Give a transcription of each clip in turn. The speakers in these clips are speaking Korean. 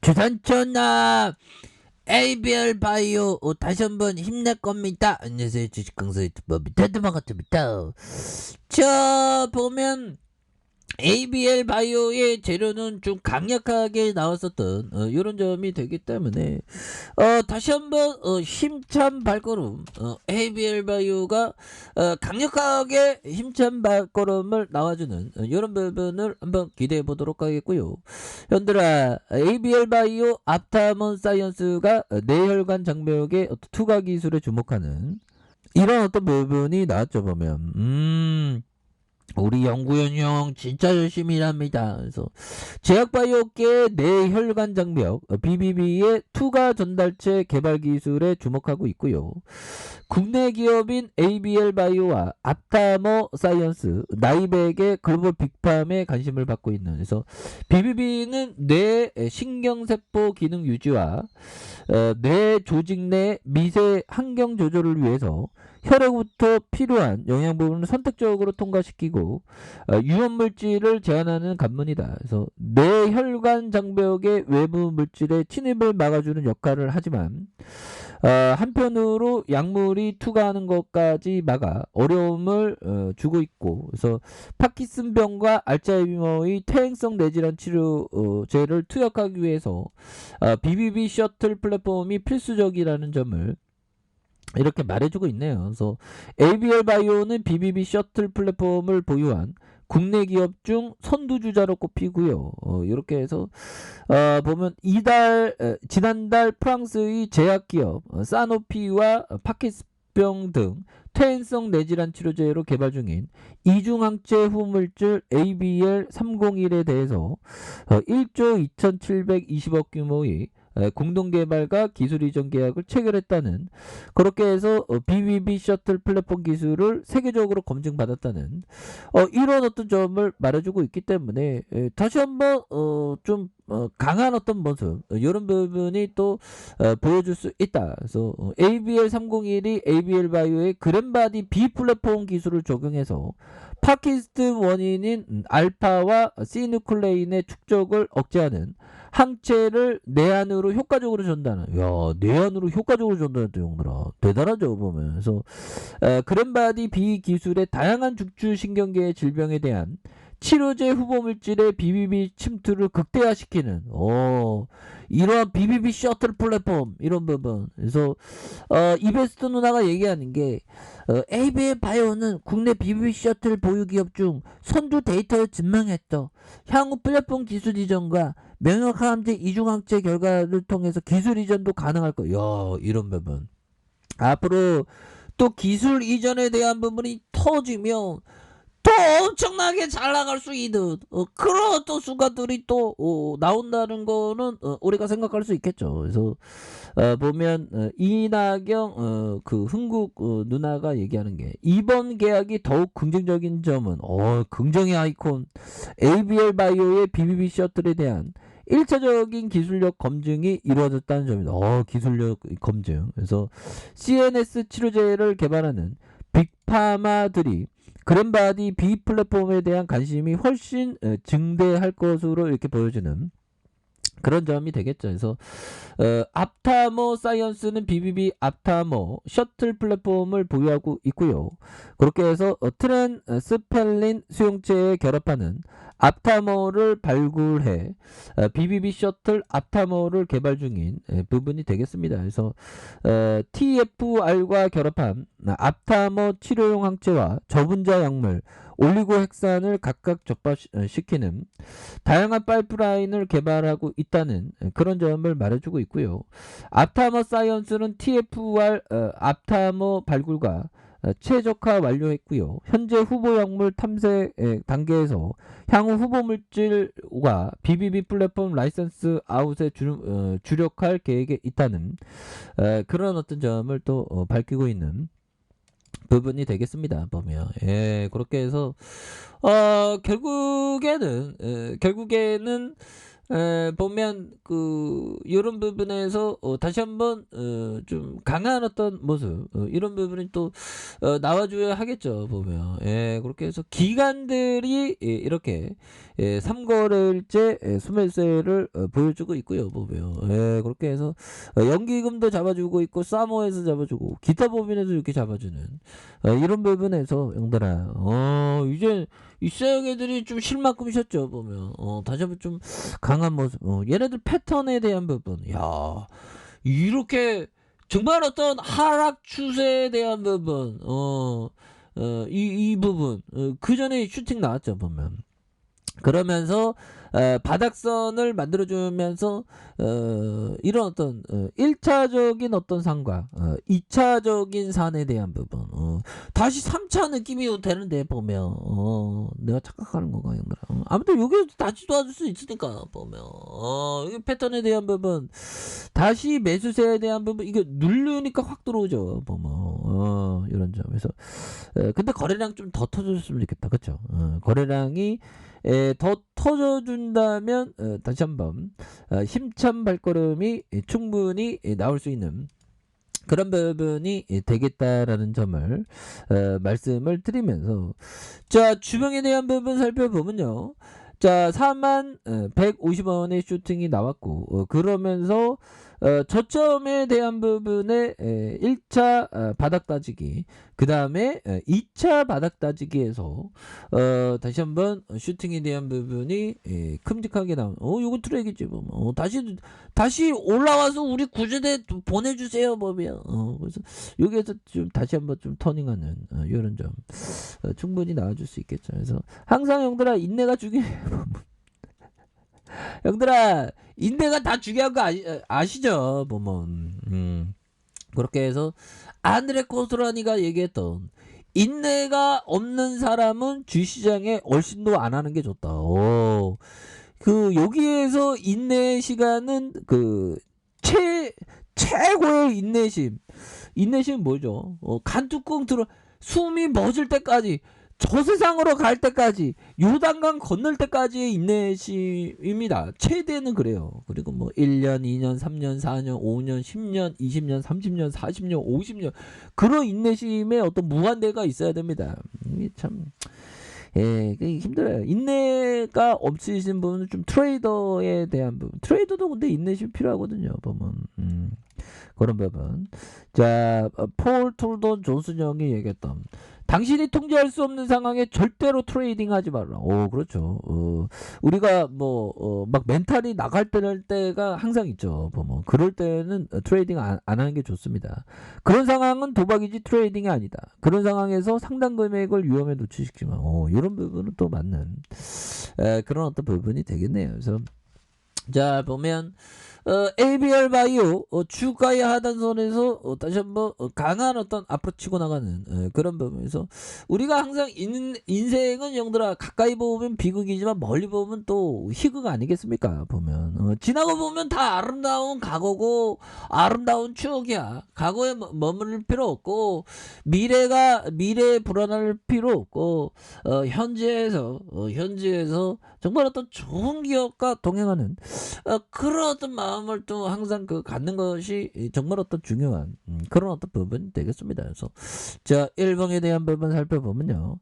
주산천하 ABL 바이오 다시 한번 힘낼 겁니다. 안녕하세요, 주식 강사 유튜버 미타드만같습니다. 자, 보면 ABL 바이오의 재료는 좀 강력하게 나왔었던 이런 점이 되기 때문에 다시 한번 힘찬 발걸음, ABL 바이오가 강력하게 힘찬 발걸음을 나와주는 이런 부분을 한번 기대해 보도록 하겠고요. 현들아, ABL 바이오 앞타먼 사이언스가 뇌혈관 장벽의 투과 기술에 주목하는 이런 어떤 부분이 나왔죠. 보면 우리 연구원 형 진짜 열심히 일합니다. 그래서 제약바이오계 뇌혈관 장벽 BBB의 투과 전달체 개발 기술에 주목하고 있고요. 국내 기업인 ABL 바이오와 앞타머 사이언스, 나이백의 글로벌 빅팜에 관심을 받고 있는, 그래서 BBB는 뇌 신경세포 기능 유지와 뇌 조직 내 미세 환경 조절을 위해서 혈액부터 필요한 영양 부분을 선택적으로 통과시키고 유언물질을 제한하는 관문이다. 그래서 뇌혈관 장벽의 외부 물질의 침입을 막아주는 역할을 하지만 한편으로 약물이 투과하는 것까지 막아 어려움을 주고 있고, 그래서 파킨슨병과 알츠하이머의 퇴행성 뇌질환 치료제를 투약하기 위해서 BBB 셔틀 플랫폼이 필수적이라는 점을 이렇게 말해주고 있네요. 그래서 ABL 바이오는 BBB 셔틀 플랫폼을 보유한 국내 기업 중 선두주자로 꼽히고요. 이렇게 해서 보면 지난달 프랑스의 제약기업 사노피와 파킨슨병 등 퇴행성 뇌질환 치료제로 개발 중인 이중항체 후물질 ABL301에 대해서 1조 2720억 규모의 공동개발과 기술 이전 계약을 체결했다는, 그렇게 해서 BBB 셔틀 플랫폼 기술을 세계적으로 검증받았다는 이런 어떤 점을 말해주고 있기 때문에 다시 한번 좀 강한 어떤 모습, 이런 부분이 또 보여줄 수 있다. 그래서 ABL301이 ABL 바이오의 그랜바디 B 플랫폼 기술을 적용해서 파킨슨 원인인 알파와 시누클레인의 축적을 억제하는 항체를 뇌안으로 효과적으로 전달하는, 야, 뇌안으로 효과적으로 전달했다, 형들아. 대단하죠, 보면. 그래서 그랜바디 B 기술의 다양한 중추신경계의 질병에 대한 치료제 후보물질의 BBB 침투를 극대화시키는 이러한 BBB 셔틀 플랫폼, 이런 부분. 그래서 이베스트 누나가 얘기하는 게 ABL 바이오는 국내 BBB 셔틀 보유 기업 중 선두 데이터를 증명했다. 향후 플랫폼 기술 이전과 면역항암제 이중항체 결과를 통해서 기술 이전도 가능할 거야. 야, 이런 부분. 앞으로 또 기술 이전에 대한 부분이 터지면 또 엄청나게 잘 나갈 수 있는 그런 어떤 순간들이 또 나온다는 거는 우리가 생각할 수 있겠죠. 그래서 보면 이나경 그 흥국 누나가 얘기하는 게, 이번 계약이 더욱 긍정적인 점은 긍정의 아이콘 ABL 바이오의 BBB 셔틀에 대한 1차적인 기술력 검증이 이루어졌다는 점입니다. 기술력 검증. 그래서 CNS 치료제를 개발하는 빅파마들이 그랜바디 B 플랫폼에 대한 관심이 훨씬 증대할 것으로 이렇게 보여지는 그런 점이 되겠죠. 그래서 앞타머 사이언스는 BBB 앞타머 셔틀 플랫폼을 보유하고 있고요. 그렇게 해서 트랜스펠린 수용체에 결합하는 앞타머를 발굴해 BBB 셔틀 앞타머를 개발 중인 부분이 되겠습니다. 그래서 TFR과 결합한 앞타머 치료용 항체와 저분자 약물 올리고핵산을 각각 접합시키는 다양한 파이프라인을 개발하고 있다는 그런 점을 말해주고 있고요. 앞타머 사이언스는 TFR 앞타머 발굴과 최적화 완료했고요. 현재 후보 약물 탐색 단계에서 향후 후보 물질과 BBB 플랫폼 라이선스 아웃에 주력할 계획에 있다는 그런 어떤 점을 또 밝히고 있는 부분이 되겠습니다. 보면 그렇게 해서 결국에는 보면 이런 부분에서 다시 한번 좀 강한 어떤 모습 이런 부분이 또 나와줘야 하겠죠 보면. 그렇게 해서 기관들이 이렇게 3거래일째 소매세를 보여주고 있고요 보면. 그렇게 해서 연기금도 잡아주고 있고 사모에서 잡아주고 기타 법인에서 이렇게 잡아주는 이런 부분에서 형들아 이제 이 쎄형애들이 좀 쉴 만큼 쉬었죠 보면. 다시 한번 좀 강한 모습. 얘네들 패턴에 대한 부분. 야, 이렇게 정말 어떤 하락 추세에 대한 부분. 이 부분. 그 전에 슈팅 나왔죠 보면. 그러면서 바닥선을 만들어주면서 이런 어떤 1차적인 어떤 산과 2차적인 산에 대한 부분 다시 3차 느낌이 되는데 보면 내가 착각하는 건가 형들아. 아무튼 여기 다시 도와줄 수 있으니까 보면 이 패턴에 대한 부분 다시 매수세에 대한 부분 이게 누르니까 확 들어오죠 보면. 이런 점에서 근데 거래량 좀 더 터졌으면 좋겠다 그쵸. 거래량이 더 터져준다면 다시 한번 힘찬 발걸음이 충분히 나올 수 있는 그런 부분이 되겠다라는 점을 말씀을 드리면서 자 주봉에 대한 부분 살펴보면요. 자 4150원의 슈팅이 나왔고 그러면서 저점에 대한 부분에 1차 바닥 따지기 그 다음에 2차 바닥 따지기에서 다시 한번 슈팅에 대한 부분이 큼직하게 나온 요거 트랙이지 뭐 다시 올라와서 우리 구제대 보내주세요 보면 그래서 여기에서 좀 다시 한번 좀 터닝하는 이런 점 충분히 나와줄 수 있겠죠. 그래서 항상 형들아 인내가 중요해요. 형들아 인내가 다 중요한 거 아시죠 보면. 그렇게 해서 아드레 코스라니가 얘기했던 인내가 없는 사람은 주시장에 얼씬도 안 하는 게 좋다. 여기에서 인내의 시간은 최고의 인내심 뭐죠? 간뚜껑 들어 숨이 멎을 때까지 저 세상으로 갈 때까지 요단강 건널 때까지의 인내심입니다. 최대는 그래요. 그리고 뭐 1년, 2년, 3년, 4년, 5년, 10년, 20년, 30년, 40년, 50년 그런 인내심에 어떤 무한대가 있어야 됩니다. 이게 참 힘들어요. 인내가 없으신 분은 좀 트레이더에 대한 부분. 트레이더도 근데 인내심 필요하거든요. 보면 그런 부분. 자, 폴 툴돈 존슨 형이 얘기했던 당신이 통제할 수 없는 상황에 절대로 트레이딩 하지 말라. 그렇죠. 우리가 막 멘탈이 나갈 때가 항상 있죠. 보면 그럴 때는 트레이딩 안 하는 게 좋습니다. 그런 상황은 도박이지 트레이딩이 아니다. 그런 상황에서 상당 금액을 위험에 노출시키면 이런 부분은 또 맞는 그런 어떤 부분이 되겠네요. 그래서 자 보면 ABL 바이오 주가의 하단선에서 다시 한번 강한 어떤 앞으로 치고 나가는 그런 부분에서 우리가 항상 인생은 형들아 가까이 보면 비극이지만 멀리 보면 또 희극 아니겠습니까? 보면 지나고 보면 다 아름다운 과거고 아름다운 추억이야. 과거에 머무를 필요 없고 미래에 불안할 필요 없고 현재에서 정말 어떤 좋은 기억과 동행하는 그런 어떤 마음을 또 항상 갖는 것이 정말 어떤 중요한 그런 어떤 부분이 되겠습니다. 그래서 자 일봉에 대한 부분 살펴보면요.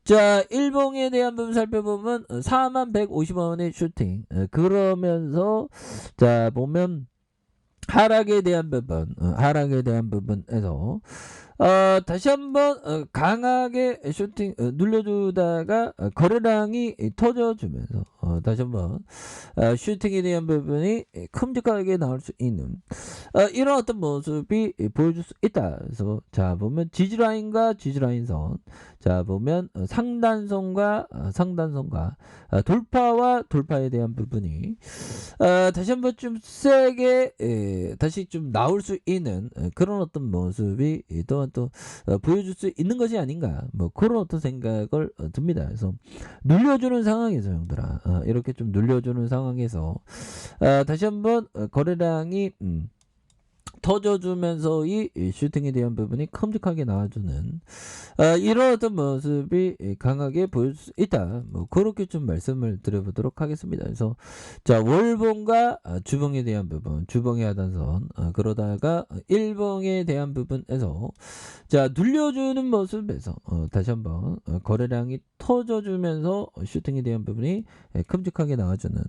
자 일봉에 대한 부분 살펴보면 4150원의 슈팅 그러면서 자 보면 하락에 대한 부분에서 다시 한번 강하게 슈팅 눌러주다가 거래량이 터져주면서 다시 한번 슈팅에 대한 부분이 큼직하게 나올 수 있는 이런 어떤 모습이 보여줄 수 있다. 그래서 자 보면 지지라인과 지지라인선 자 보면 상단선과 돌파와 돌파에 대한 부분이 다시 한번 좀 세게 다시 좀 나올 수 있는 그런 어떤 모습이 또한 또 보여줄 수 있는 것이 아닌가 뭐 그런 어떤 생각을 듭니다. 그래서 눌려주는 상황에서 형들아 이렇게 좀 눌려주는 상황에서 다시 한번 거래량이 터져주면서 이 슈팅에 대한 부분이 큼직하게 나와주는 이런 어떤 모습이 강하게 보일 수 있다. 뭐 그렇게 좀 말씀을 드려보도록 하겠습니다. 그래서 자 월봉과 주봉에 대한 부분, 주봉의 하단선 그러다가 일봉에 대한 부분에서 자 눌려주는 모습에서 다시 한번 거래량이 터져주면서 슈팅에 대한 부분이 큼직하게 나와주는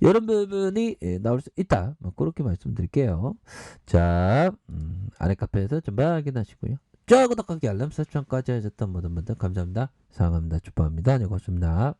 이런 부분이 나올 수 있다. 뭐 그렇게 말씀드릴게요. 자 아래 카페에서 좀 확인하시고요. 저 구독하기 알람 설정까지 하셨던 모든 분들 감사합니다. 사랑합니다. 축복합니다. 안녕히 계십니다.